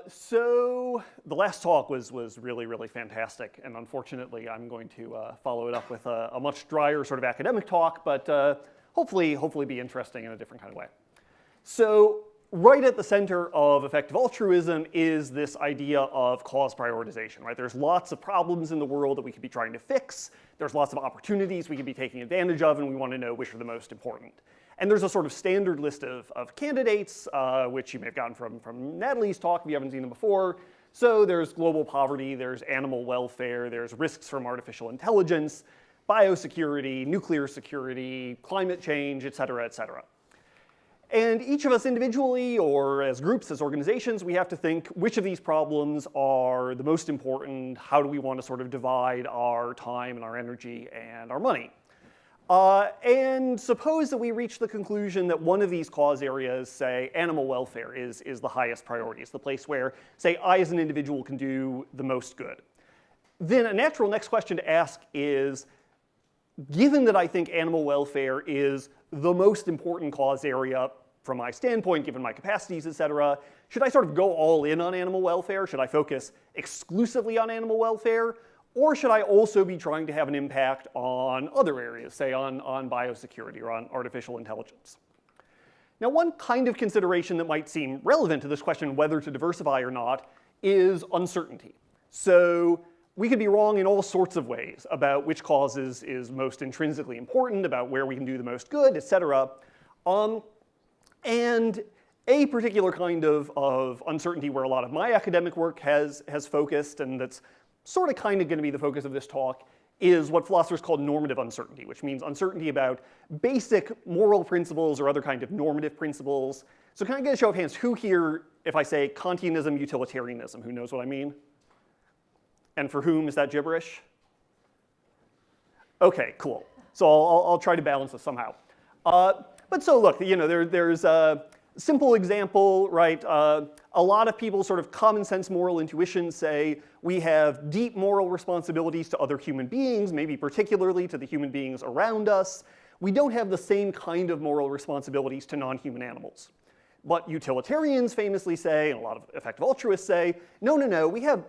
So the last talk was really, really fantastic, and unfortunately I'm going to follow it up with a much drier sort of academic talk, but hopefully be interesting in a different kind of way. So right at the center of effective altruism is this idea of cause prioritization, right? There's lots of problems in the world that we could be trying to fix. There's lots of opportunities we could be taking advantage of, and we want to know which are the most important. And there's a sort of standard list of candidates, which you may have gotten from Natalie's talk if you haven't seen them before. So there's global poverty, there's animal welfare, there's risks from artificial intelligence, biosecurity, nuclear security, climate change, et cetera, et cetera. And each of us individually or as groups, as organizations, we have to think which of these problems are the most important, how do we want to sort of divide our time and our energy and our money. And suppose that we reach the conclusion that one of these cause areas, say animal welfare, is the highest priority. It's the place where, say, I as an individual can do the most good. Then a natural next question to ask is, given that I think animal welfare is the most important cause area from my standpoint, given my capacities, et cetera, should I sort of go all in on animal welfare? Should I focus exclusively on animal welfare? Or should I also be trying to have an impact on other areas, say on biosecurity or on artificial intelligence? Now, one kind of consideration that might seem relevant to this question, whether to diversify or not, is uncertainty. So we could be wrong in all sorts of ways about which cause is most intrinsically important, about where we can do the most good, et cetera. And a particular kind of uncertainty where a lot of my academic work has focused, and that's sort of kind of going to be the focus of this talk, is what philosophers call normative uncertainty, which means uncertainty about basic moral principles or other kind of normative principles. So can I get a show of hands, who here, if I say Kantianism, utilitarianism, who knows what I mean? And for whom is that gibberish? Okay, cool. So I'll try to balance this somehow. But so look, you know, there's a simple example, right? A lot of people sort of common sense moral intuition say we have deep moral responsibilities to other human beings, maybe particularly to the human beings around us. We don't have the same kind of moral responsibilities to non-human animals. But utilitarians famously say, and a lot of effective altruists say, no, we have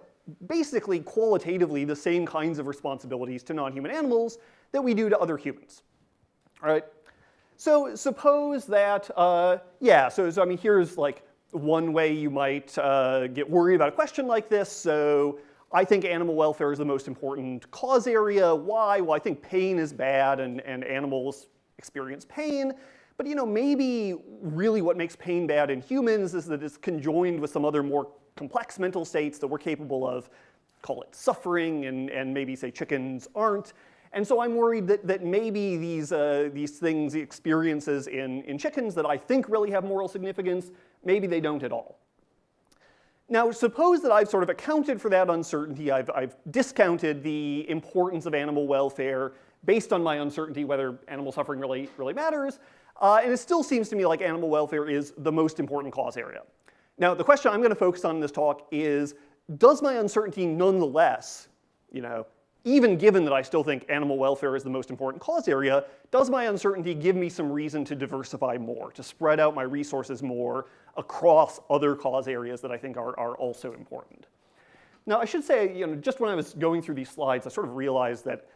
basically qualitatively the same kinds of responsibilities to non-human animals that we do to other humans, all right? So suppose that, so I mean, here's like one way you might get worried about a question like this. So I think animal welfare is the most important cause area. Why? Well, I think pain is bad and animals experience pain. But you know, maybe really what makes pain bad in humans is that it's conjoined with some other more complex mental states that we're capable of, call it suffering, and maybe say chickens aren't. And so I'm worried that maybe these things, the experiences in chickens that I think really have moral significance, maybe they don't at all. Now suppose that I've sort of accounted for that uncertainty, I've discounted the importance of animal welfare based on my uncertainty whether animal suffering really matters, and it still seems to me like animal welfare is the most important cause area. Now the question I'm going to focus on in this talk is, does my uncertainty nonetheless, you know, even given that I still think animal welfare is the most important cause area, does my uncertainty give me some reason to diversify more, to spread out my resources more across other cause areas that I think are also important? Now I should say, you know, just when I was going through these slides, I sort of realized that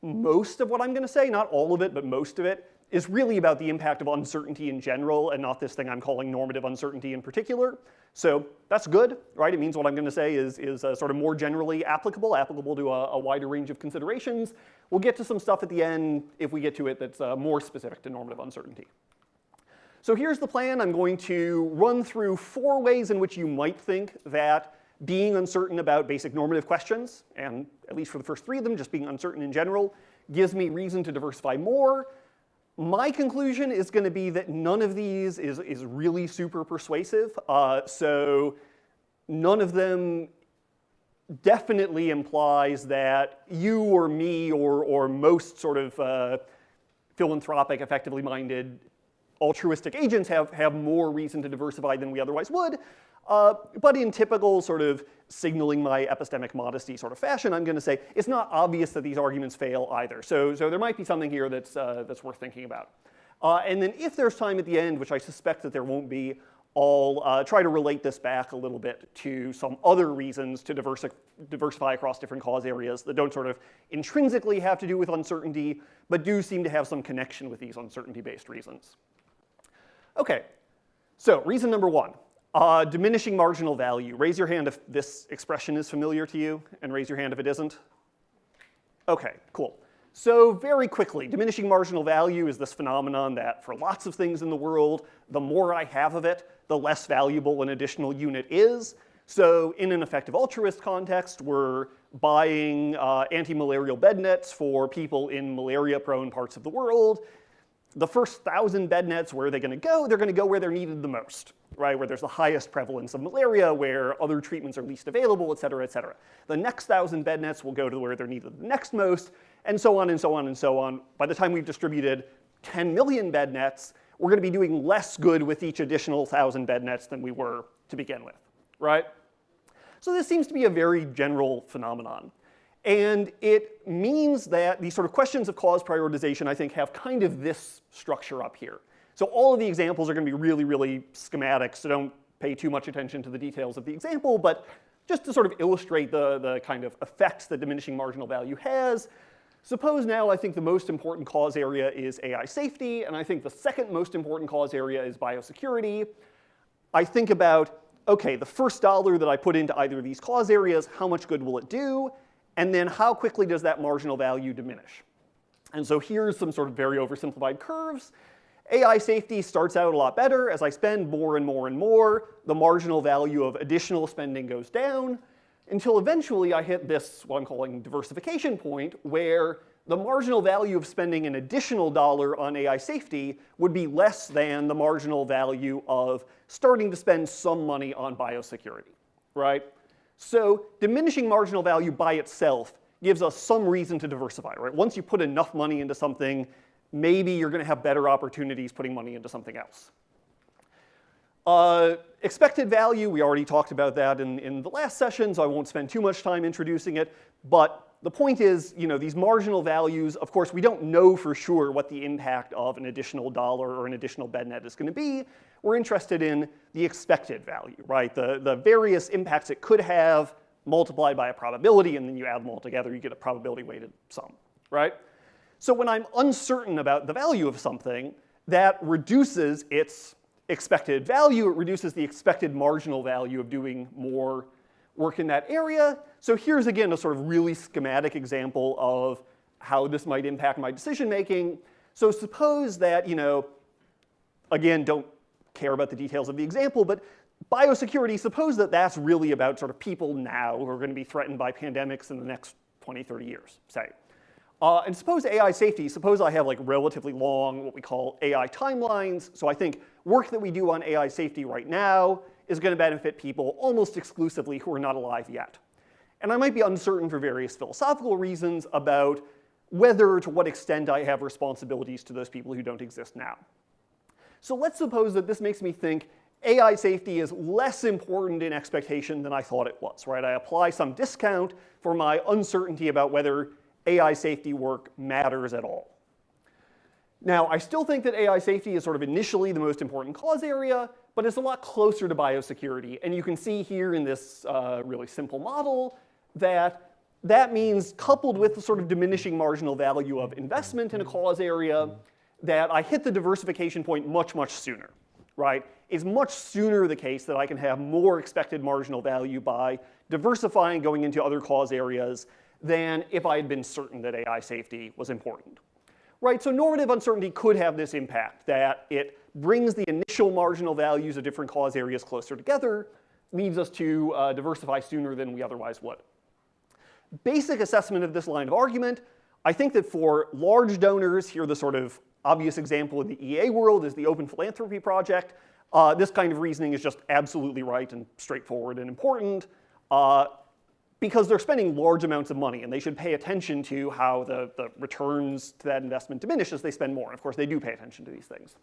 most of what I'm going to say, not all of it, but most of it, is really about the impact of uncertainty in general and not this thing I'm calling normative uncertainty in particular. So that's good, right? It means what I'm going to say is sort of more generally applicable to a wider range of considerations. We'll get to some stuff at the end, if we get to it, that's more specific to normative uncertainty. So here's the plan. I'm going to run through 4 ways in which you might think that being uncertain about basic normative questions, and at least for the first 3 of them, just being uncertain in general, gives me reason to diversify more. My conclusion is going to be that none of these is really super persuasive. So none of them definitely implies that you or me or most sort of philanthropic, effectively minded, altruistic agents have more reason to diversify than we otherwise would. But in typical sort of signaling my epistemic modesty sort of fashion, I'm going to say it's not obvious that these arguments fail either. So there might be something here that's worth thinking about. And then if there's time at the end, which I suspect that there won't be, I'll try to relate this back a little bit to some other reasons to diversify across different cause areas that don't sort of intrinsically have to do with uncertainty, but do seem to have some connection with these uncertainty-based reasons. Okay, so reason number one, diminishing marginal value. Raise your hand if this expression is familiar to you, and raise your hand if it isn't. Okay, cool. So very quickly, diminishing marginal value is this phenomenon that for lots of things in the world, the more I have of it, the less valuable an additional unit is. So in an effective altruist context, we're buying anti-malarial bed nets for people in malaria-prone parts of the world. The first 1,000 bed nets, where are they going to go? They're going to go where they're needed the most, right? Where there's the highest prevalence of malaria, where other treatments are least available, et cetera, et cetera. The next 1,000 bed nets will go to where they're needed the next most, and so on and so on and so on. By the time we've distributed 10 million bed nets, we're going to be doing less good with each additional 1,000 bed nets than we were to begin with, right? So this seems to be a very general phenomenon. And it means that these sort of questions of cause prioritization, I think, have kind of this structure up here. So all of the examples are going to be really, really schematic, so don't pay too much attention to the details of the example, but just to sort of illustrate the kind of effects that diminishing marginal value has, suppose now I think the most important cause area is AI safety, and I think the second most important cause area is biosecurity. I think about, okay, the first dollar that I put into either of these cause areas, how much good will it do? And then how quickly does that marginal value diminish? And so here's some sort of very oversimplified curves. AI safety starts out a lot better. As I spend more and more and more, the marginal value of additional spending goes down until eventually I hit this, what I'm calling diversification point, where the marginal value of spending an additional dollar on AI safety would be less than the marginal value of starting to spend some money on biosecurity, right? So diminishing marginal value by itself gives us some reason to diversify, right? Once you put enough money into something, maybe you're going to have better opportunities putting money into something else. Expected value, we already talked about that in the last session, so I won't spend too much time introducing it. But the point is, these marginal values, of course, we don't know for sure what the impact of an additional dollar or an additional bed net is going to be. We're interested in the expected value, right? The various impacts it could have multiplied by a probability, and then you add them all together, you get a probability-weighted sum, right? So when I'm uncertain about the value of something, that reduces its expected value. It reduces the expected marginal value of doing more work in that area. So here's, again, a sort of really schematic example of how this might impact my decision making. So suppose that, again, don't care about the details of the example, but biosecurity, suppose that that's really about sort of people now who are going to be threatened by pandemics in the next 20, 30 years, say. And suppose AI safety, suppose I have like relatively long, what we call AI timelines. So I think work that we do on AI safety right now is going to benefit people almost exclusively who are not alive yet. And I might be uncertain for various philosophical reasons about whether, to what extent I have responsibilities to those people who don't exist now. So let's suppose that this makes me think AI safety is less important in expectation than I thought it was, right? I apply some discount for my uncertainty about whether AI safety work matters at all. Now, I still think that AI safety is sort of initially the most important cause area, but it's a lot closer to biosecurity. And you can see here in this really simple model that that means, coupled with the sort of diminishing marginal value of investment in a cause area, that I hit the diversification point much, much sooner, right? It's much sooner the case that I can have more expected marginal value by diversifying, going into other cause areas, than if I had been certain that AI safety was important. Right, so normative uncertainty could have this impact, that it brings the initial marginal values of different cause areas closer together, leads us to diversify sooner than we otherwise would. Basic assessment of this line of argument, I think that for large donors, here the sort of obvious example in the EA world is the Open Philanthropy Project. This kind of reasoning is just absolutely right and straightforward and important. Because they're spending large amounts of money, and they should pay attention to how the returns to that investment diminish as they spend more. And of course, they do pay attention to these things.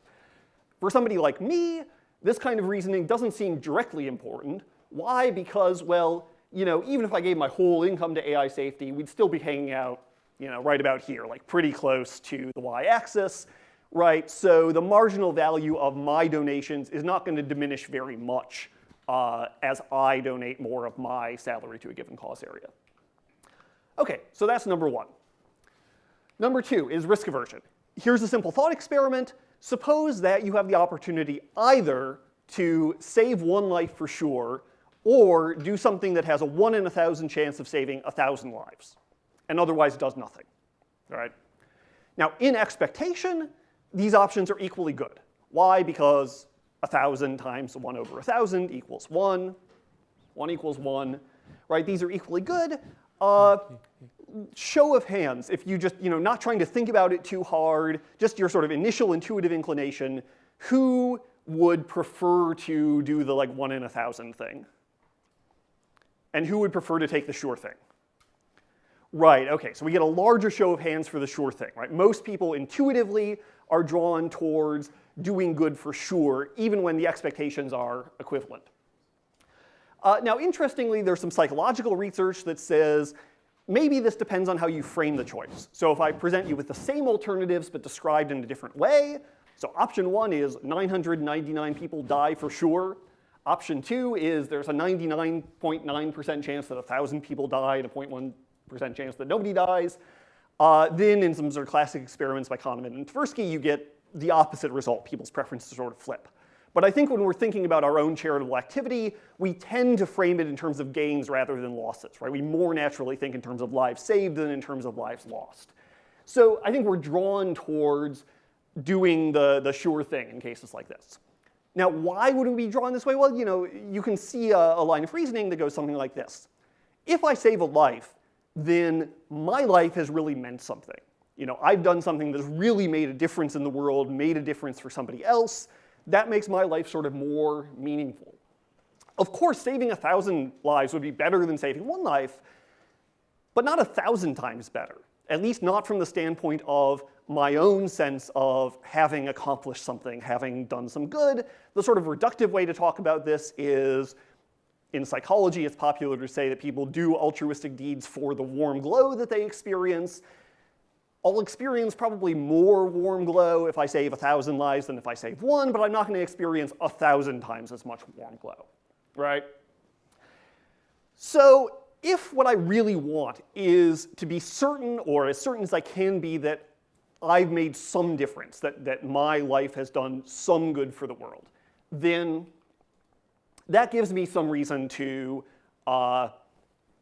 For somebody like me, this kind of reasoning doesn't seem directly important. Why? Because, well, even if I gave my whole income to AI safety, we'd still be hanging out, right about here, like pretty close to the y-axis. right? So the marginal value of my donations is not going to diminish very much as I donate more of my salary to a given cause area. Okay, so that's number one. Number two is risk aversion. Here's a simple thought experiment. Suppose that you have the opportunity either to save one life for sure, or do something that has a 1 in 1,000 chance of saving 1,000 lives, and otherwise does nothing. All right? Now, in expectation, these options are equally good. Why? Because 1,000 times 1 over 1,000 equals 1. 1 equals 1. Right? These are equally good. Show of hands, if you just, not trying to think about it too hard, just your sort of initial intuitive inclination, who would prefer to do the 1 in 1,000 thing? And who would prefer to take the sure thing? Right, okay, so we get a larger show of hands for the sure thing, right? Most people intuitively are drawn towards doing good for sure, even when the expectations are equivalent. Now, interestingly, there's some psychological research that says maybe this depends on how you frame the choice. So if I present you with the same alternatives but described in a different way, so option 1 is 999 people die for sure. Option 2 is there's a 99.9% chance that 1,000 people die and a 0.1% chance that nobody dies. Then in some sort of classic experiments by Kahneman and Tversky, you get the opposite result. People's preferences sort of flip. But I think when we're thinking about our own charitable activity, we tend to frame it in terms of gains rather than losses, right? We more naturally think in terms of lives saved than in terms of lives lost. So I think we're drawn towards doing the sure thing in cases like this. Now, why would we be drawn this way? Well, you can see a line of reasoning that goes something like this. If I save a life, then my life has really meant something. I've done something that's really made a difference in the world, made a difference for somebody else. That makes my life sort of more meaningful. Of course, saving 1,000 lives would be better than saving one life, but not 1,000 times better. At least not from the standpoint of my own sense of having accomplished something, having done some good. The sort of reductive way to talk about this is, in psychology, it's popular to say that people do altruistic deeds for the warm glow that they experience. I'll experience probably more warm glow if I save 1,000 lives than if I save one, but I'm not going to experience 1,000 times as much warm glow, right? So if what I really want is to be certain, or as certain as I can be, that I've made some difference, that my life has done some good for the world, then that gives me some reason to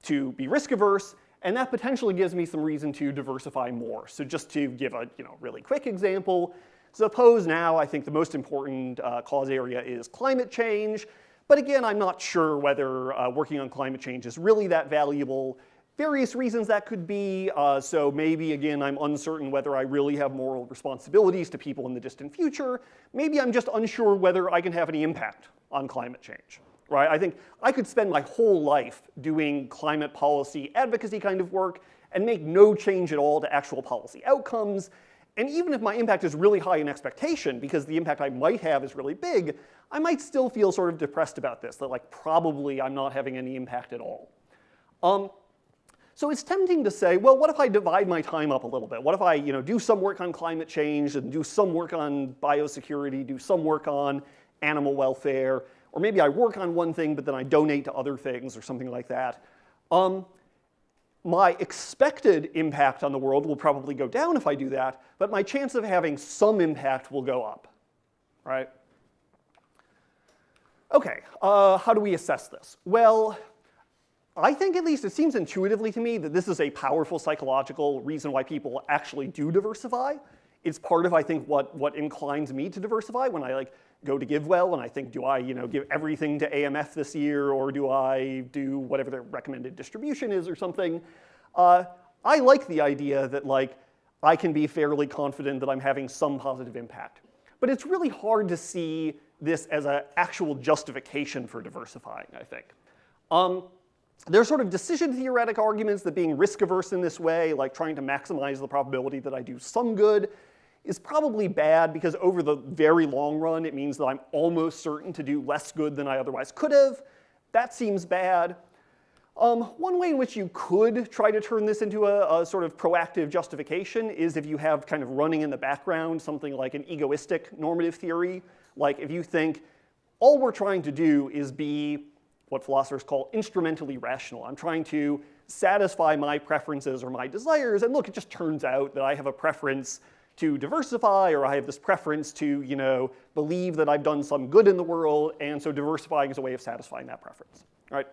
be risk averse, and that potentially gives me some reason to diversify more. So just to give a really quick example, suppose now I think the most important cause area is climate change, but again, I'm not sure whether working on climate change is really that valuable. Various reasons that could be, so maybe again I'm uncertain whether I really have moral responsibilities to people in the distant future. Maybe I'm just unsure whether I can have any impact on climate change. Right? I think I could spend my whole life doing climate policy advocacy kind of work and make no change at all to actual policy outcomes. And even if my impact is really high in expectation, because the impact I might have is really big, I might still feel sort of depressed about this, that probably I'm not having any impact at all. So it's tempting to say, well, what if I divide my time up a little bit? What if I do some work on climate change and do some work on biosecurity, do some work on animal welfare, or maybe I work on one thing, but then I donate to other things or something like that. My expected impact on the world will probably go down if I do that, but my chance of having some impact will go up, right? Okay, how do we assess this? Well, I think at least it seems intuitively to me that this is a powerful psychological reason why people actually do diversify. It's part of, I think, what inclines me to diversify when I go to GiveWell and I think, do I give everything to AMF this year, or do I do whatever their recommended distribution is or something? I like the idea that I can be fairly confident that I'm having some positive impact. But it's really hard to see this as an actual justification for diversifying, I think. There's sort of decision theoretic arguments that being risk averse in this way, trying to maximize the probability that I do some good, is probably bad because over the very long run, it means that I'm almost certain to do less good than I otherwise could have. That seems bad. One way in which you could try to turn this into a sort of proactive justification is if you have kind of running in the background something like an egoistic normative theory. Like if you think all we're trying to do is be what philosophers call instrumentally rational. I'm trying to satisfy my preferences or my desires, and look, it just turns out that I have a preference to diversify, or I have this preference to, believe that I've done some good in the world, and so diversifying is a way of satisfying that preference, right?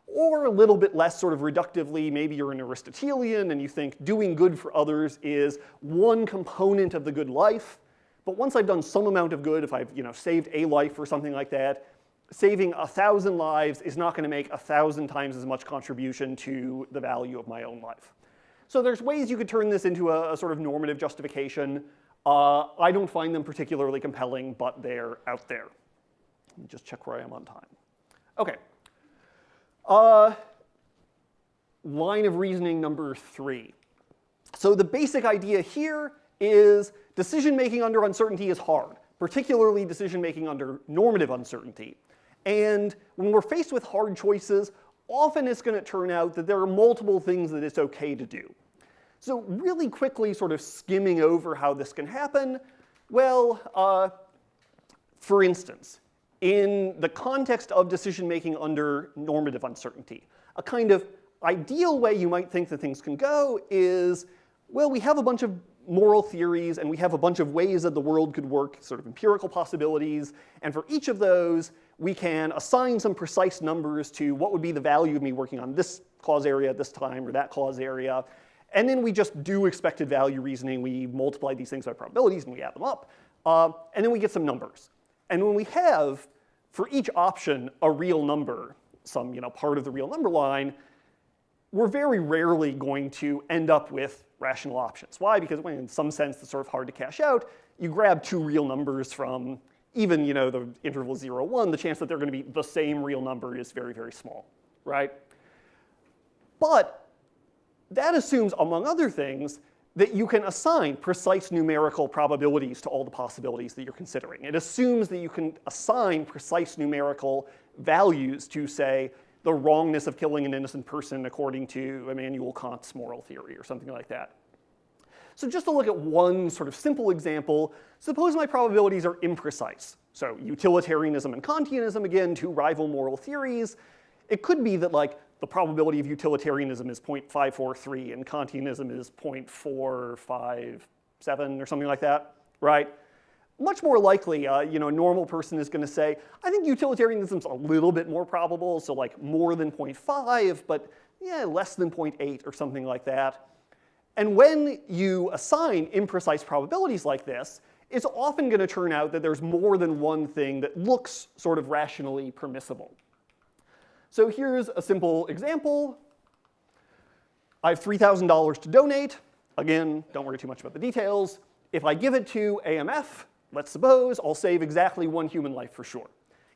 Or a little bit less sort of reductively, maybe you're an Aristotelian and you think doing good for others is one component of the good life, but once I've done some amount of good, if I've saved a life or something like that, saving 1,000 lives is not going to make 1,000 times as much contribution to the value of my own life. So there's ways you could turn this into a sort of normative justification. I don't find them particularly compelling, but they're out there. Let me just check where I am on time. Okay. Line of reasoning number 3. So the basic idea here is decision-making under uncertainty is hard, particularly decision-making under normative uncertainty. And when we're faced with hard choices, often it's going to turn out that there are multiple things that it's okay to do. So really quickly sort of skimming over how this can happen, well, for instance, in the context of decision-making under normative uncertainty, a kind of ideal way you might think that things can go is, well, we have a bunch of moral theories and we have a bunch of ways that the world could work, sort of empirical possibilities, and for each of those, we can assign some precise numbers to what would be the value of me working on this clause area at this time or that clause area. And then we just do expected value reasoning. We multiply these things by probabilities and we add them up. And then we get some numbers. And when we have, for each option, a real number, some part of the real number line, we're very rarely going to end up with rational options. Why? Because in some sense it's sort of hard to cash out. You grab 2 real numbers from even the interval 0, 1, the chance that they're going to be the same real number is very, very small, right? But that assumes, among other things, that you can assign precise numerical probabilities to all the possibilities that you're considering. It assumes that you can assign precise numerical values to, say, the wrongness of killing an innocent person according to Immanuel Kant's moral theory or something like that. So just to look at one sort of simple example, suppose my probabilities are imprecise. So utilitarianism and Kantianism, again, 2 rival moral theories. It could be that the probability of utilitarianism is 0.543 and Kantianism is 0.457 or something like that, right? Much more likely, a normal person is going to say, I think utilitarianism's a little bit more probable, so more than 0.5, but yeah, less than 0.8 or something like that. And when you assign imprecise probabilities like this, it's often going to turn out that there's more than one thing that looks sort of rationally permissible. So here's a simple example. I have $3,000 to donate. Again, don't worry too much about the details. If I give it to AMF, let's suppose I'll save exactly 1 human life for sure.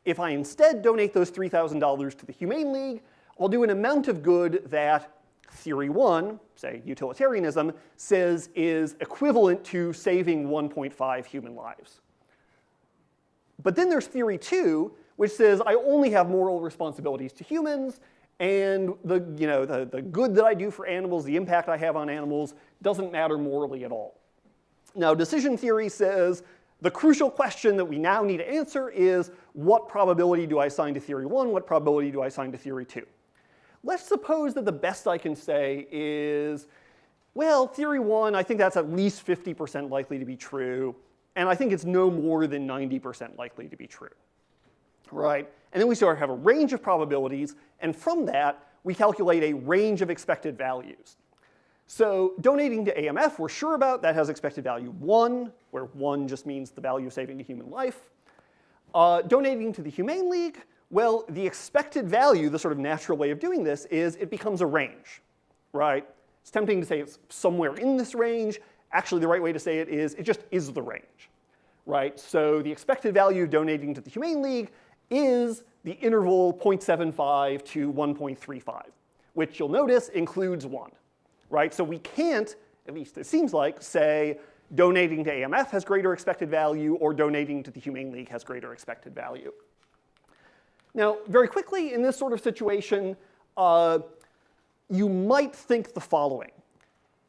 If I instead donate those $3,000 to the Humane League, I'll do an amount of good that Theory 1, say utilitarianism, says is equivalent to saving 1.5 human lives. But then there's Theory 2, which says I only have moral responsibilities to humans, and the good that I do for animals, the impact I have on animals, doesn't matter morally at all. Now, decision theory says the crucial question that we now need to answer is what probability do I assign to Theory 1, what probability do I assign to Theory 2? Let's suppose that the best I can say is, well, Theory 1, I think that's at least 50% likely to be true, and I think it's no more than 90% likely to be true, right? And then we sort of have a range of probabilities, and from that, we calculate a range of expected values. So donating to AMF, we're sure about, that has expected value 1, where 1 just means the value of saving a human life. Donating to the Humane League, well, the expected value, the sort of natural way of doing this, is it becomes a range, right? It's tempting to say it's somewhere in this range. Actually, the right way to say it just is the range, right? So the expected value of donating to the Humane League is the interval 0.75 to 1.35, which you'll notice includes 1, right? So we can't, at least it seems like, say donating to AMF has greater expected value or donating to the Humane League has greater expected value. Now, very quickly, in this sort of situation, you might think the following.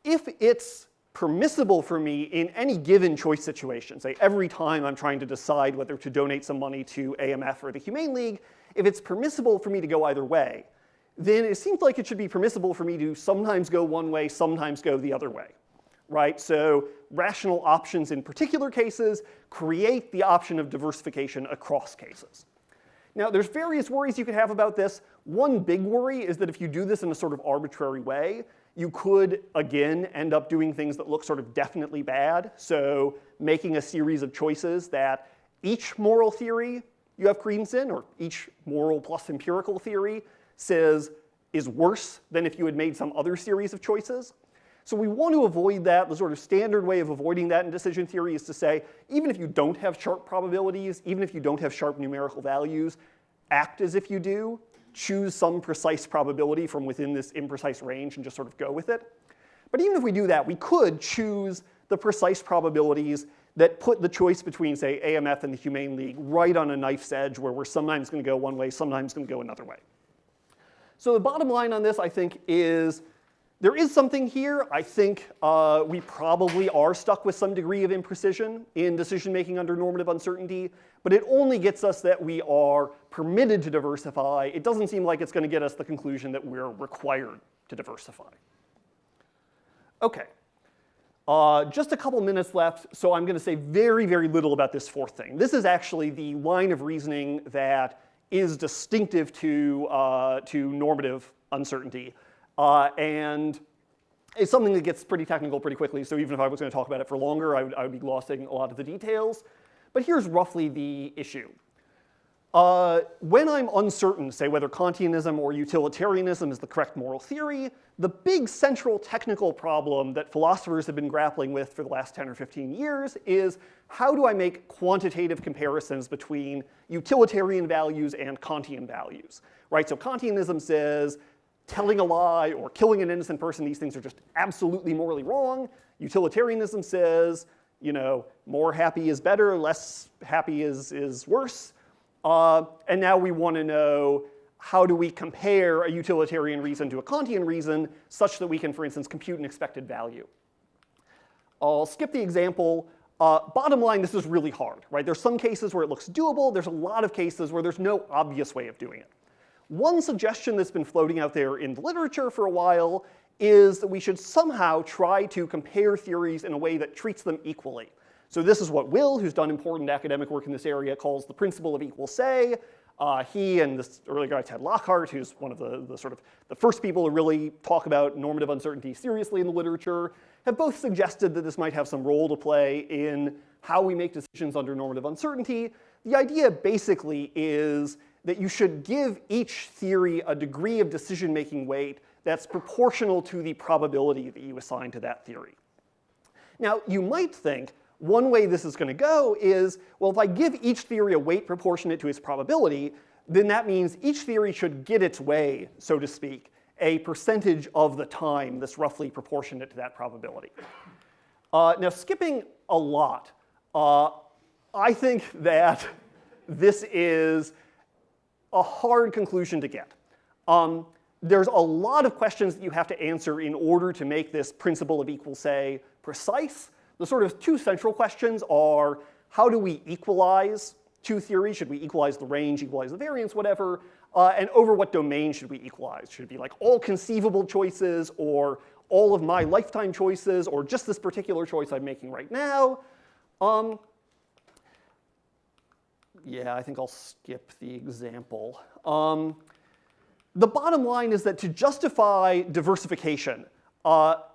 If it's permissible for me in any given choice situation, say every time I'm trying to decide whether to donate some money to AMF or the Humane League, if it's permissible for me to go either way, then it seems like it should be permissible for me to sometimes go one way, sometimes go the other way, right? So rational options in particular cases create the option of diversification across cases. Now, there's various worries you could have about this. One big worry is that if you do this in a sort of arbitrary way, you could, again, end up doing things that look sort of definitely bad. So making a series of choices that each moral theory you have credence in, or each moral plus empirical theory, says is worse than if you had made some other series of choices. So we want to avoid that. The sort of standard way of avoiding that in decision theory is to say, even if you don't have sharp probabilities, even if you don't have sharp numerical values, act as if you do. Choose some precise probability from within this imprecise range and just sort of go with it. But even if we do that, we could choose the precise probabilities that put the choice between, say, AMF and the Humane League right on a knife's edge where we're sometimes going to go one way, sometimes going to go another way. So the bottom line on this, I think, is there is something here. I think we probably are stuck with some degree of imprecision in decision-making under normative uncertainty, but it only gets us that we are permitted to diversify. It doesn't seem like it's going to get us the conclusion that we're required to diversify. Okay. Just a couple minutes left, so I'm going to say very, very little about this fourth thing. This is actually the line of reasoning that is distinctive to normative uncertainty. And it's something that gets pretty technical pretty quickly, so even if I was going to talk about it for longer, I would be glossing a lot of the details. But here's roughly the issue. When I'm uncertain, say whether Kantianism or utilitarianism is the correct moral theory, the big central technical problem that philosophers have been grappling with for the last 10 or 15 years is how do I make quantitative comparisons between utilitarian values and Kantian values, right? So Kantianism says telling a lie or killing an innocent person, these things are just absolutely morally wrong. Utilitarianism says, you know, more happy is better, less happy is worse. And now we want to know how do we compare a utilitarian reason to a Kantian reason such that we can, for instance, compute an expected value. I'll skip the example. Bottom line, this is really hard, right? There's some cases where it looks doable. There's a lot of cases where there's no obvious way of doing it. One suggestion that's been floating out there in the literature for a while is that we should somehow try to compare theories in a way that treats them equally. So this is what Will, who's done important academic work in this area, calls the principle of equal say. He and this early guy, Ted Lockhart, who's one of the sort of the first people to really talk about normative uncertainty seriously in the literature, have both suggested that this might have some role to play in how we make decisions under normative uncertainty. The idea basically is that you should give each theory a degree of decision-making weight that's proportional to the probability that you assign to that theory. Now, you might think one way this is going to go is, well, if I give each theory a weight proportionate to its probability, then that means each theory should get its way, so to speak, a percentage of the time that's roughly proportionate to that probability. Now, skipping a lot, I think that this is a hard conclusion to get. There's a lot of questions that you have to answer in order to make this principle of equal say precise. The sort of two central questions are, how do we equalize two theories? Should we equalize the range, equalize the variance, whatever? And over what domain should we equalize? Should it be like all conceivable choices, or all of my lifetime choices, or just this particular choice I'm making right now? Yeah, I think I'll skip the example. The bottom line is that to justify diversification,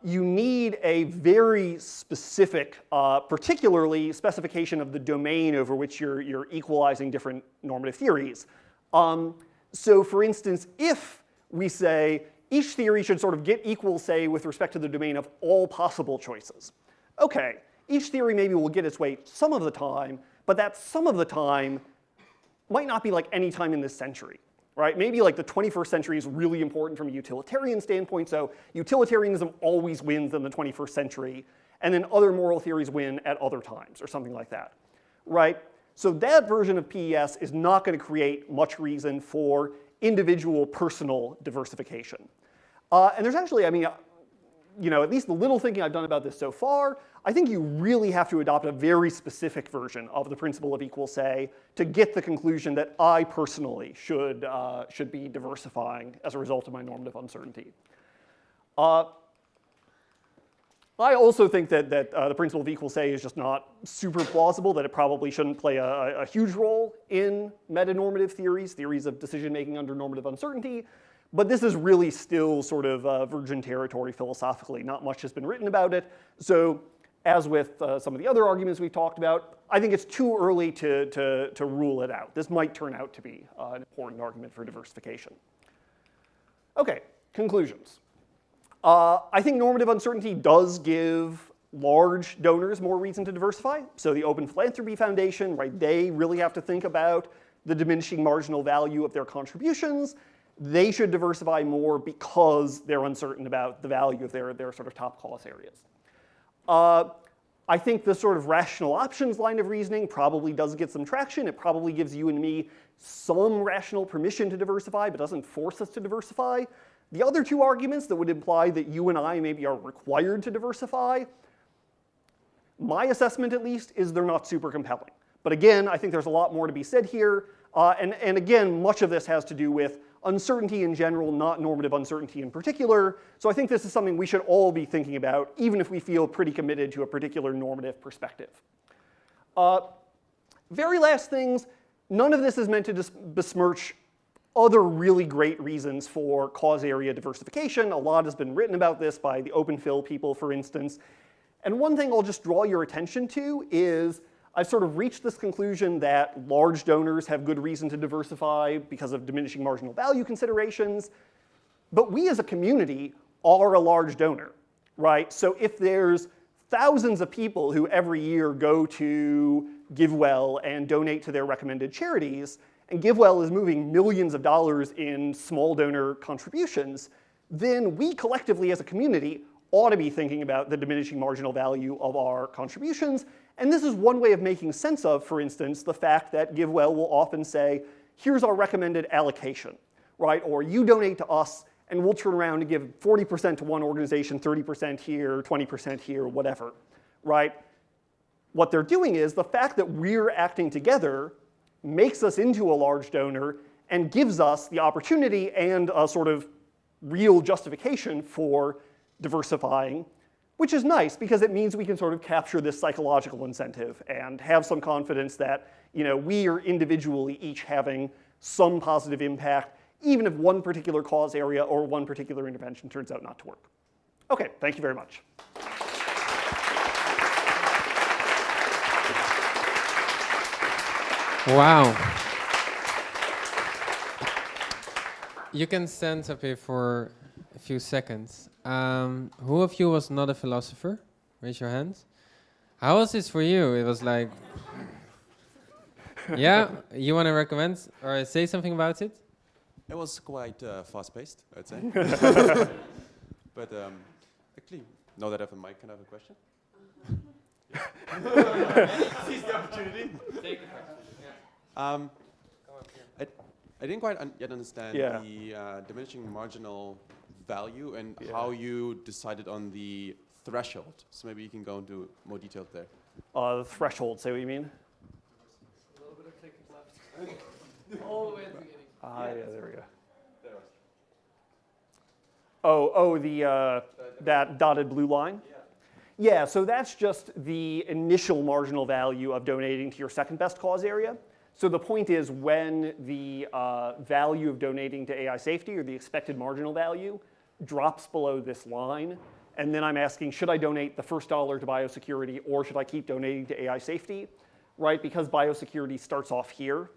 you need a very specific, particularly specification of the domain over which you're equalizing different normative theories. So for instance, if we say each theory should sort of get equal say with respect to the domain of all possible choices. Okay, each theory maybe will get its weight some of the time, but that some of the time might not be like any time in this century. Right? Maybe like the 21st century is really important from a utilitarian standpoint, so utilitarianism always wins in the 21st century, and then other moral theories win at other times, or something like that. Right? So that version of PES is not going to create much reason for individual personal diversification. And there's actually, I mean, at least the little thinking I've done about this so far, I think you really have to adopt a very specific version of the principle of equal say to get the conclusion that I personally should be diversifying as a result of my normative uncertainty. I also think that the principle of equal say is just not super plausible, that it probably shouldn't play a huge role in meta-normative theories of decision-making under normative uncertainty. But this is really still sort of virgin territory philosophically. Not much has been written about it. So as with some of the other arguments we've talked about, I think it's too early to rule it out. This might turn out to be an important argument for diversification. OK, conclusions. I think normative uncertainty does give large donors more reason to diversify. So the Open Philanthropy Foundation, right, they really have to think about the diminishing marginal value of their contributions. They should diversify more because they're uncertain about the value of their sort of top cause areas. I think the sort of rational options line of reasoning probably does get some traction. It probably gives you and me some rational permission to diversify, but doesn't force us to diversify. The other two arguments that would imply that you and I maybe are required to diversify, my assessment at least, is they're not super compelling. But again, I think there's a lot more to be said here. And again, much of this has to do with uncertainty in general, not normative uncertainty in particular. So I think this is something we should all be thinking about, even if we feel pretty committed to a particular normative perspective. Very last things, none of this is meant to besmirch other really great reasons for cause area diversification. A lot has been written about this by the Open Phil people, for instance. And one thing I'll just draw your attention to is I've sort of reached this conclusion that large donors have good reason to diversify because of diminishing marginal value considerations. But we as a community are a large donor, right? So if there's thousands of people who every year go to GiveWell and donate to their recommended charities, and GiveWell is moving millions of dollars in small donor contributions, then we collectively as a community ought to be thinking about the diminishing marginal value of our contributions. And this is one way of making sense of, for instance, the fact that GiveWell will often say, here's our recommended allocation, right? Or you donate to us, and we'll turn around and give 40% to one organization, 30% here, 20% here, whatever, right? What they're doing is the fact that we're acting together makes us into a large donor and gives us the opportunity and a sort of real justification for diversifying, which is nice because it means we can sort of capture this psychological incentive and have some confidence that we are individually each having some positive impact, even if one particular cause area or one particular intervention turns out not to work. OK, thank you very much. Wow. You can stand up here for a few seconds. Who of you was not a philosopher? Raise your hand. How was this for you? It was like, yeah, you want to recommend or say something about it? It was quite fast-paced, I'd say. But actually, now that I have a mic, can I have a question? Seize the opportunity. Take the question. I didn't quite yet understand the diminishing marginal value and how you decided on the threshold. So maybe you can go into more detail there. The threshold, say what you mean? A little bit of clicking left. All the way at the beginning. Yeah, there we go. Oh, that dotted blue line? Yeah, so that's just the initial marginal value of donating to your second best cause area. So the point is when the value of donating to AI safety, or the expected marginal value, drops below this line, and then I'm asking, should I donate the first dollar to biosecurity, or should I keep donating to AI safety, right? Because biosecurity starts off here.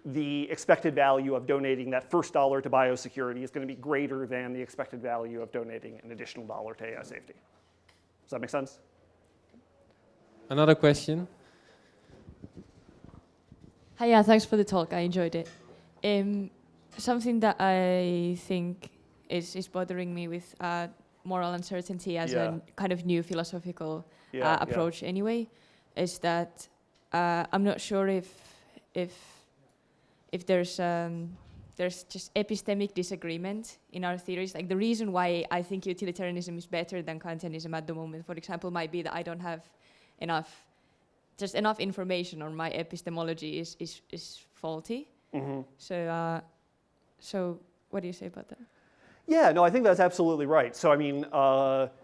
The expected value of donating that first dollar to biosecurity is going to be greater than the expected value of donating an additional dollar to AI safety. Does that make sense? Another question. Hi, yeah, thanks for the talk. I enjoyed it. Something that I think is bothering me with moral uncertainty as a kind of new philosophical approach anyway, is that I'm not sure if there's there's just epistemic disagreement in our theories. Like the reason why I think utilitarianism is better than Kantianism at the moment, for example, might be that I don't have enough information, or my epistemology is faulty. Mm-hmm. So what do you say about that? Yeah, no, I think that's absolutely right. So I mean,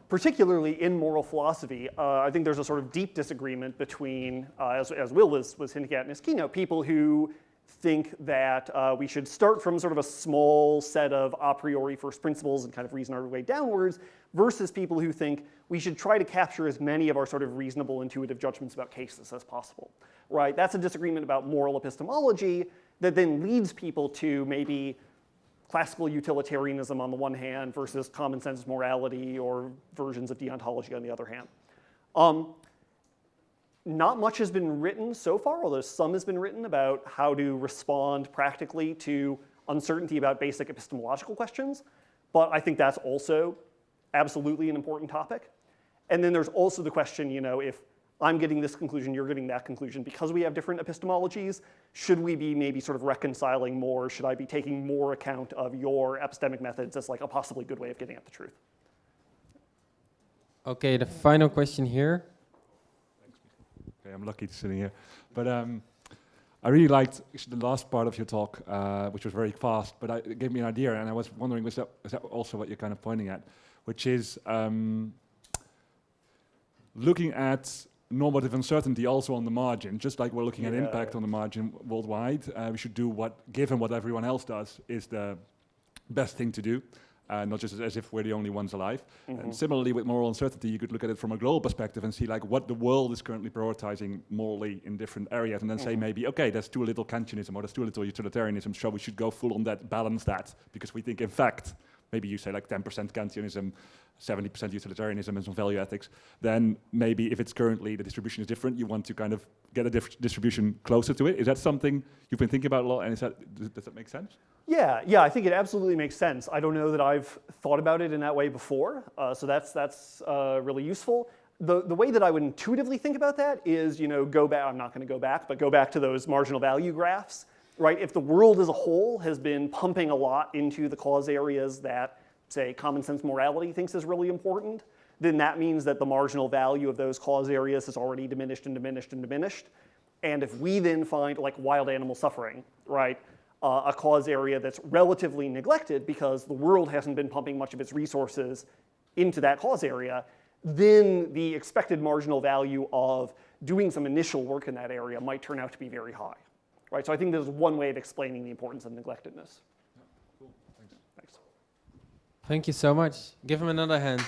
particularly in moral philosophy, I think there's a sort of deep disagreement between, as Will was hinting at in his keynote, people who think that we should start from sort of a small set of a priori first principles and kind of reason our way downwards, versus people who think we should try to capture as many of our sort of reasonable intuitive judgments about cases as possible, right? That's a disagreement about moral epistemology that then leads people to maybe classical utilitarianism on the one hand versus common sense morality or versions of deontology on the other hand. Not much has been written so far, although some has been written about how to respond practically to uncertainty about basic epistemological questions, but I think that's also absolutely an important topic. And then there's also the question, if I'm getting this conclusion, you're getting that conclusion, because we have different epistemologies, should we be maybe sort of reconciling more? Should I be taking more account of your epistemic methods as like a possibly good way of getting at the truth? Okay, the final question here. Okay, I'm lucky to sitting here. But I really liked actually the last part of your talk, which was very fast, but it gave me an idea, and I was wondering, is that also what you're kind of pointing at, which is looking at normative uncertainty also on the margin, just like we're looking at impact on the margin worldwide. We should do given what everyone else does, is the best thing to do. Not just as if we're the only ones alive. Mm-hmm. And similarly with moral uncertainty, you could look at it from a global perspective and see like what the world is currently prioritizing morally in different areas, and then say maybe, okay, there's too little Kantianism or there's too little utilitarianism, so we should go full on that, balance that, because we think in fact, maybe you say like 10% Kantianism, 70% utilitarianism and some value ethics, then maybe if it's currently the distribution is different, you want to kind of get a distribution closer to it. Is that something you've been thinking about a lot, and does that make sense? Yeah, I think it absolutely makes sense. I don't know that I've thought about it in that way before, so that's really useful. The way that I would intuitively think about that is, go back, I'm not going to go back, but go back to those marginal value graphs, right? If the world as a whole has been pumping a lot into the cause areas that, say, common sense morality thinks is really important, then that means that the marginal value of those cause areas has already diminished and diminished and diminished. And if we then find, like wild animal suffering, right, a cause area that's relatively neglected because the world hasn't been pumping much of its resources into that cause area, then the expected marginal value of doing some initial work in that area might turn out to be very high, right? So I think there's one way of explaining the importance of neglectedness. Cool, thanks. Thanks. Thank you so much. Give him another hand.